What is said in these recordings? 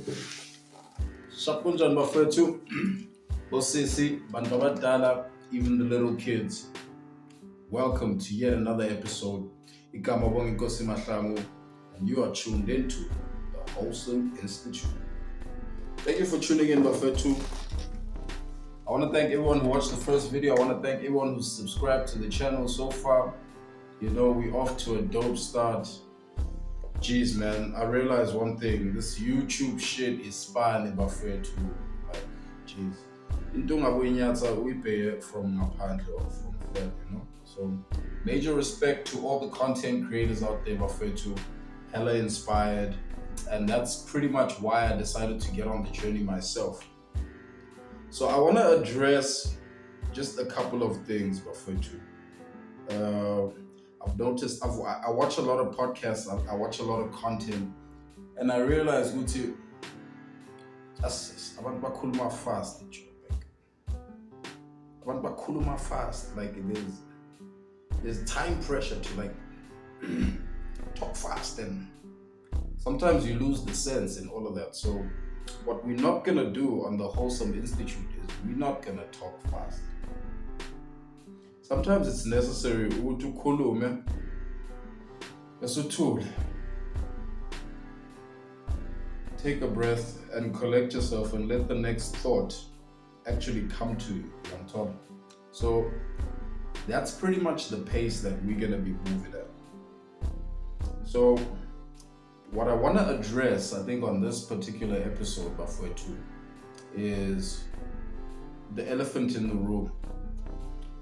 Shapunjan bafethu, bosisi, bantu abadala, even the little kids. Welcome to yet another episode. Igama bonke Inkosi Mahlangu, and you are tuned into the Wholesome Institute. Thank you for tuning in, bafethu. I want to thank everyone who watched the first video. I want to thank everyone who's subscribed to the channel so far. You know, we're off to a dope start. Jeez, man, I realized one thing. This YouTube shit is spiraling bafethu. Like, jeez. Into ngabuyinyatsa uyibheke from ngaphandle or from fed, you know. So major respect to all the content creators out there, bafethu. Hella inspired, and that's pretty much why I decided to get on the journey myself. So I want to address just a couple of things, bafethu. Uh, I've noticed I watch a lot of podcasts, I watch a lot of content, and I realize ukuthi abantu bakhuluma fast, like abantu bakhuluma fast, like there's time pressure to like talk fast, and sometimes you lose the sense in all of that. So what we're not gonna do on the Wholesome Institute is we're not gonna talk fast. Sometimes it's necessary to ukhulume bese take a breath and collect yourself and let the next thought actually come to you on top. So that's pretty much the pace that we're gonna be moving at. So what I want to address, I think, on this particular episode, Bafwetu, is the elephant in the room.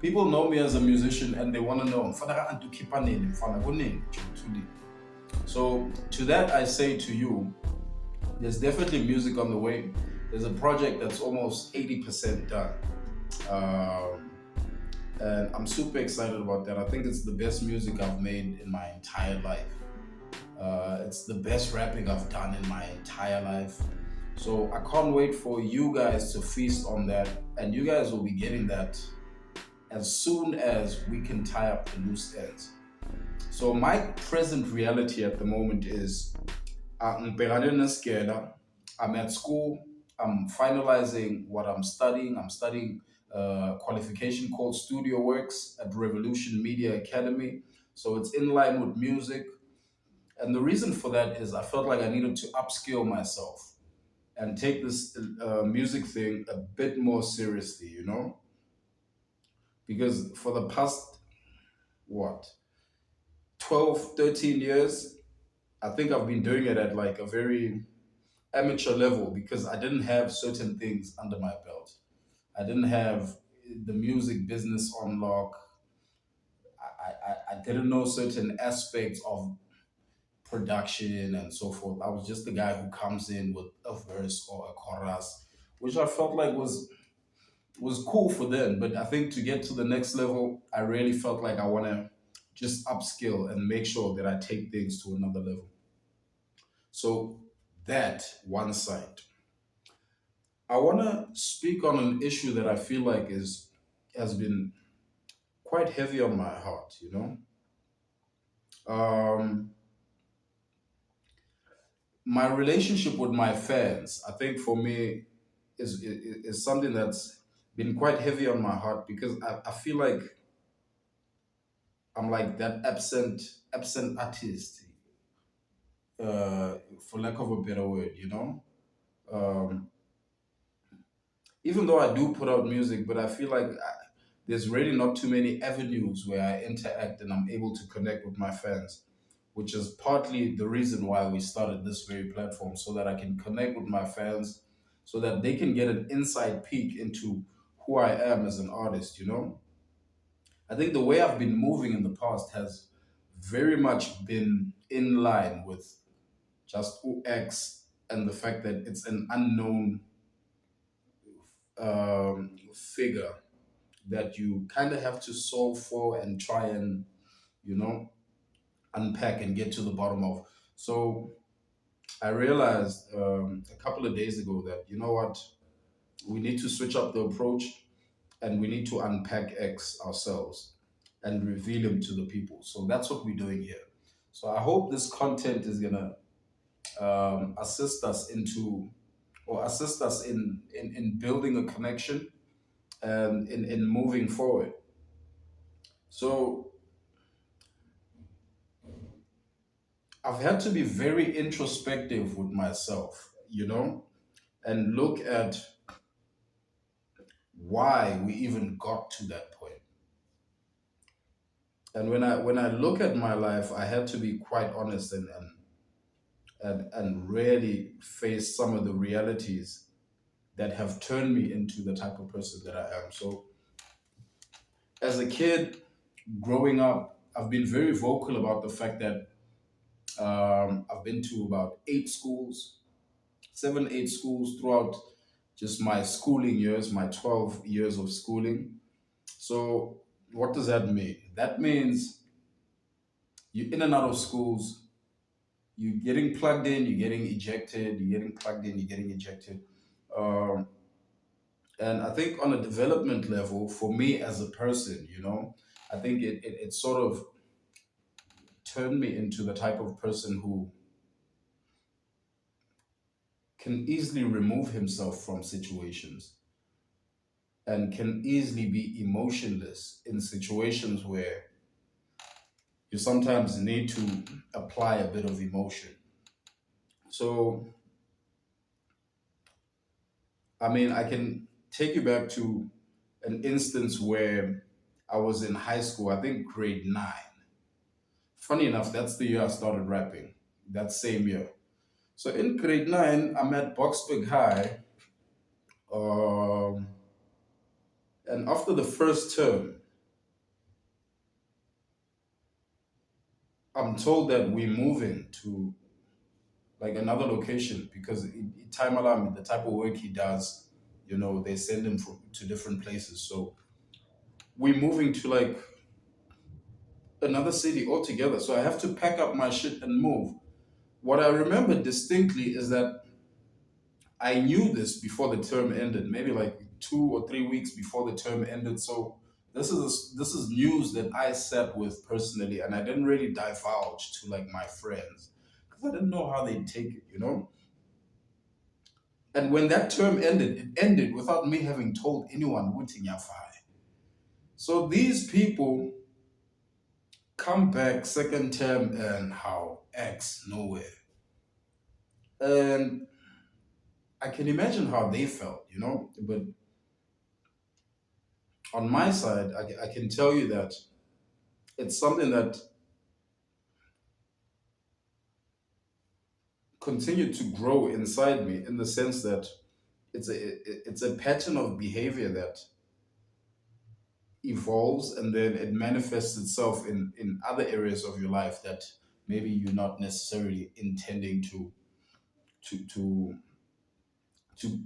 People know me as a musician and they want to know. So to that I say to you, there's definitely music on the way. There's a project that's almost 80% done. And I'm super excited about that. I think it's the best music I've made in my entire life. It's the best rapping I've done in my entire life. So I can't wait for you guys to feast on that. And you guys will be getting that as soon as we can tie up the loose ends. So my present reality at the moment is I'm at school, I'm finalizing what I'm studying. I'm studying a qualification called Studio Works at Revolution Media Academy. So it's in line with music. And the reason for that is I felt like I needed to upskill myself and take this music thing a bit more seriously, you know? Because for the past, what, 12, 13 years, I think I've been doing it at like a very amateur level because I didn't have certain things under my belt. I didn't have the music business on lock. I didn't know certain aspects of production and so forth. I was just the guy who comes in with a verse or a chorus, which I felt like was cool for them. But I think to get to the next level, I really felt like I want to just upskill and make sure that I take things to another level. So that one side. I want to speak on an issue that I feel like is has been quite heavy on my heart, you know. Um, my relationship with my fans, I think for me is something that's been quite heavy on my heart because I feel like I'm like that absent artist, for lack of a better word, you know. Um, Even though I do put out music, but I feel like there's really not too many avenues where I interact and I'm able to connect with my fans, which is partly the reason why we started this very platform so that I can connect with my fans, so that they can get an inside peek into who I am as an artist, you know? I think the way I've been moving in the past has very much been in line with just UX and the fact that it's an unknown figure that you kind of have to solve for and try and, you know, unpack and get to the bottom of. So I realized a couple of days ago that, you know what, we need to switch up the approach and we need to unpack X ourselves and reveal him to the people. So that's what we're doing here. So I hope this content is gonna assist us into or assist us in building a connection and in moving forward. So I've had to be very introspective with myself, and look at why we even got to that point. And when I look at my life, I had to be quite honest and really face some of the realities that have turned me into the type of person that I am. So as a kid growing up, I've been very vocal about the fact that I've been to about 8 schools, 7, 8 schools throughout just my schooling years, my 12 years of schooling. So, what does that mean? That means you're in and out of schools, you're getting plugged in, you're getting ejected, you're getting plugged in, you're getting ejected. Um, and I think on a development level, for me as a person, I think it sort of turned me into the type of person who can easily remove himself from situations and can easily be emotionless in situations where you sometimes need to apply a bit of emotion. So, I mean, I can take you back to an instance where I was in high school, I think grade 9. Funny enough, that's the year I started rapping, that same year. So in grade 9, I'm at Boxburg High. Um, and after the first term, I'm told that we're moving to like another location because time alarm, the type of work he does, they send him to different places. So we're moving to like another city altogether. So I have to pack up my shit and move. What I remember distinctly is that I knew this before the term ended, maybe like 2 or 3 weeks before the term ended. So this is news that I sat with personally, and I didn't really divulge to like my friends because I didn't know how they'd take it. And when that term ended, it ended without me having told anyone Wuti Nyafai. So these people come back second term and how X nowhere. And I can imagine how they felt. But on my side, I can tell you that it's something that continued to grow inside me in the sense that it's a pattern of behavior that evolves and then it manifests itself in other areas of your life that maybe you're not necessarily intending to to to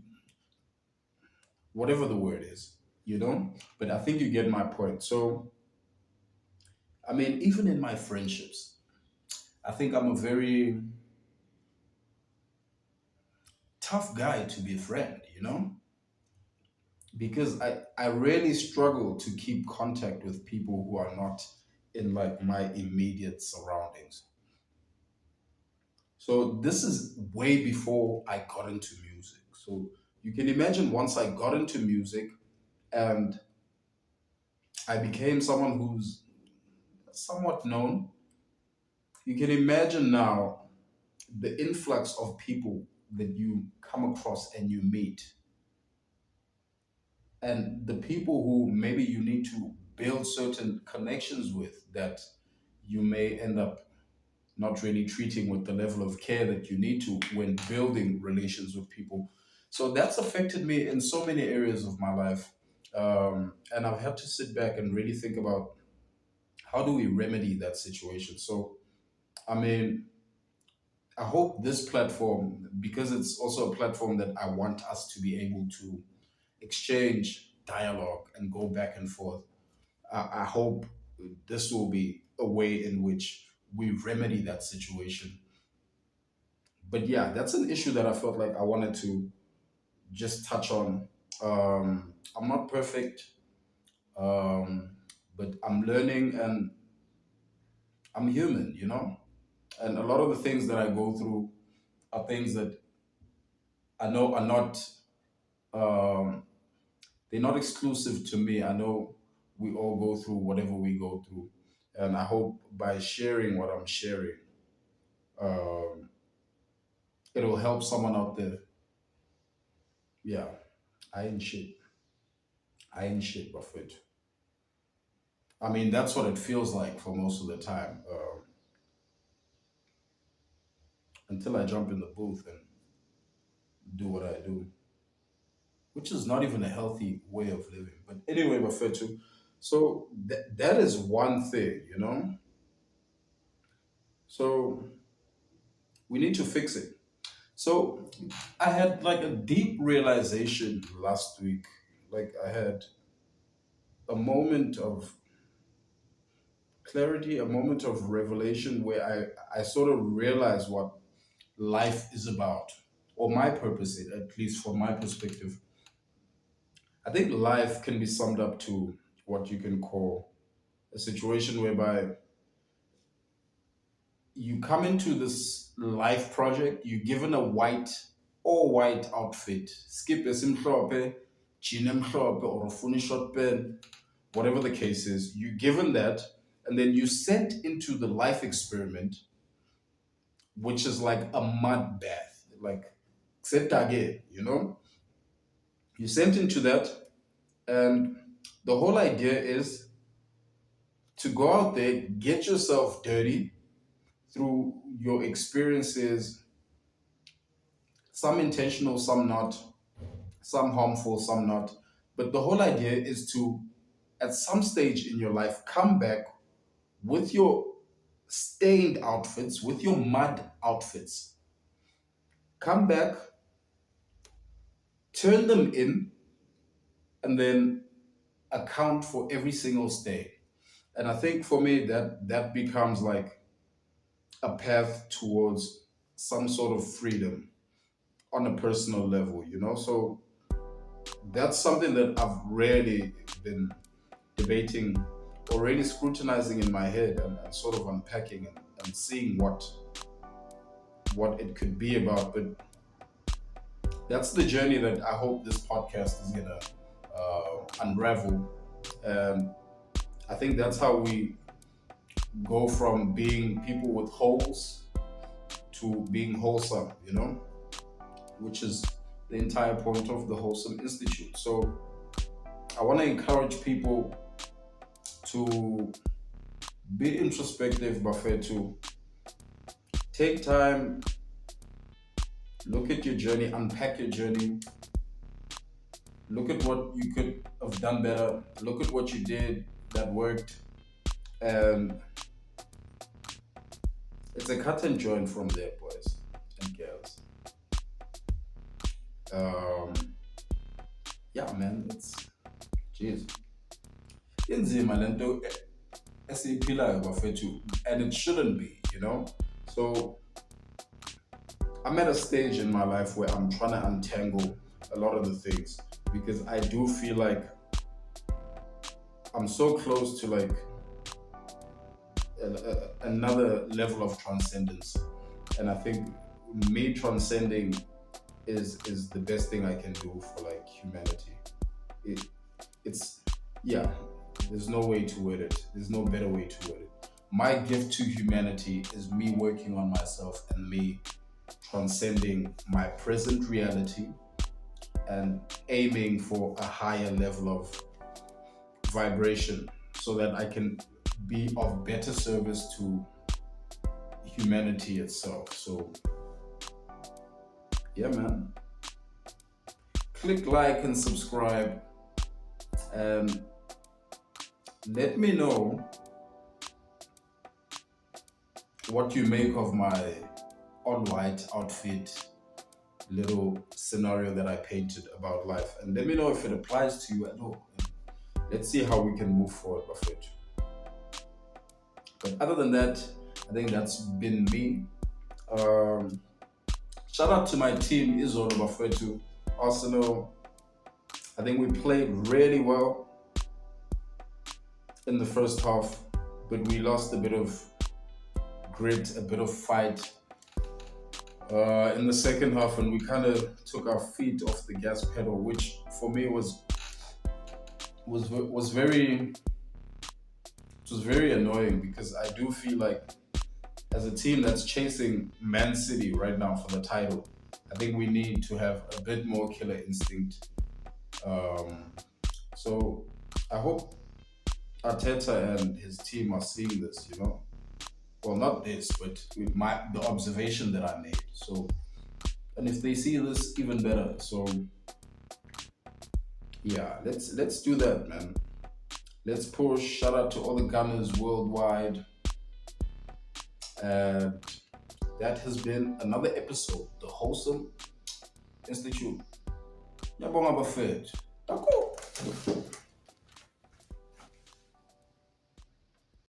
whatever the word is. But I think you get my point. So I mean, even in my friendships, I think I'm a very tough guy to be a friend, because I really struggle to keep contact with people who are not in like my immediate surroundings. So this is way before I got into music. So you can imagine once I got into music and I became someone who's somewhat known, you can imagine now the influx of people that you come across and you meet, and the people who maybe you need to build certain connections with that you may end up not really treating with the level of care that you need to when building relations with people. So that's affected me in so many areas of my life. And I've had to sit back and really think about how do we remedy that situation. So, I mean, I hope this platform, because it's also a platform that I want us to be able to exchange dialogue and go back and forth. I hope this will be a way in which we remedy that situation. But yeah, that's an issue that I felt like I wanted to just touch on. I'm not perfect, um, but I'm learning and I'm human. And a lot of the things that I go through are things that I know are not um, they're not exclusive to me. I know we all go through whatever we go through, and I hope by sharing what I'm sharing, um, it'll help someone out there. Yeah, I ain't shit. I ain't shit, Buffett. I mean, that's what it feels like for most of the time, until I jump in the booth and do what I do, which is not even a healthy way of living. But anyway, Buffett, so that is one thing, you know. So we need to fix it. So I had like a deep realization last week. Like I had a moment of clarity, a moment of revelation where I sort of realized what life is about, or my purpose, at least from my perspective. I think life can be summed up to what you can call a situation whereby you come into this life project, you're given a white or white outfit, skip esimhlope, jean emhlope, or a funny short pen, whatever the case is, you're given that, and then you sent into the life experiment, which is like a mud bath, like Xetage, you know? You sent into that, and the whole idea is to go out there, get yourself dirty through your experiences, some intentional, some not, some harmful, some not. But the whole idea is to, at some stage in your life, come back with your stained outfits, with your mud outfits. Come back, turn them in, and then account for every single stain. And I think for me that becomes like a path towards some sort of freedom on a personal level, you know? So that's something that I've really been debating or really scrutinizing in my head, and sort of unpacking, and seeing what it could be about. But that's the journey that I hope this podcast is gonna unravel. And I think that's how we go from being people with holes to being wholesome, you know, which is the entire point of the Wholesome Institute. So I want to encourage people to be introspective, Buffet, to take time, look at your journey, unpack your journey, look at what you could have done better, look at what you did that worked, and it's a cut and join from there, boys and girls. Um, yeah, man, it's jeez. Inzima lento esiyiphilayo bafethu, and it shouldn't be, you know. So I'm at a stage in my life where I'm trying to untangle a lot of the things, because I do feel like I'm so close to like another level of transcendence, and I think me transcending is the best thing I can do for like humanity. It it's yeah. There's no way to word it. There's no better way to word it. My gift to humanity is me working on myself and me transcending my present reality and aiming for a higher level of vibration so that I can be of better service to humanity itself. So, yeah, man. Click like and subscribe, and let me know what you make of my all white outfit little scenario that I painted about life. And let me know if it applies to you at all. Let's see how we can move forward with it. But other than that, I think that's been me. Um, Shout out to my team, Izolo Bafetu, Arsenal. I think we played really well in the first half, but we lost a bit of grit, a bit of fight, in the second half, and we kind of took our feet off the gas pedal, which for me was very it was very annoying because I do feel like as a team that's chasing Man City right now for the title, I think we need to have a bit more killer instinct. Um, so I hope Arteta and his team are seeing this. Well, not this, but with the observation that I made. So, and if they see this, even better. So yeah, let's do that, man. Let's push. Shout out to all the Gunners worldwide. And that has been another episode, the Wholesome Institute. Yabonga bafethu. Tako.